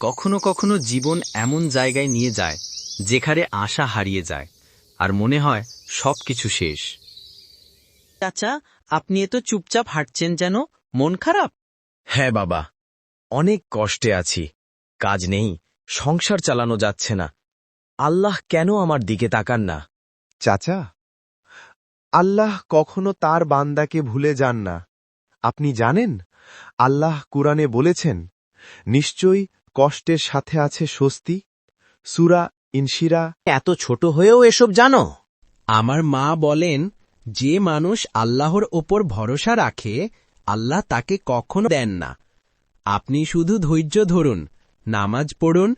কখনো কখনো জীবন এমন জায়গায় নিয়ে যায় যেখানে আশা হারিয়ে যায় আর মনে হয় সবকিছু শেষ। চাচা, আপনি এত চুপচাপ হাঁটছেন যেন, মন খারাপ? হ্যাঁ বাবা, অনেক কষ্টে আছি। কাজ নেই, সংসার চালানো যাচ্ছে না। আল্লাহ কেন আমার দিকে তাকান না? চাচা, আল্লাহ কখনো তার বান্দাকে ভুলে যান না। আপনি জানেন, আল্লাহ কুরআনে বলেছেন, নিশ্চয়ই কষ্টের সাথে আছে স্বস্তি। সূরা ইনশিরা। এত ছোট হয়েও এসব জানো? আমার মা বলেন, যে মানুষ আল্লাহর ওপর ভরসা রাখে আল্লাহ তাকে কখনো দেন না। আপনি শুধু ধৈর্য ধরুন, নামাজ পড়ুন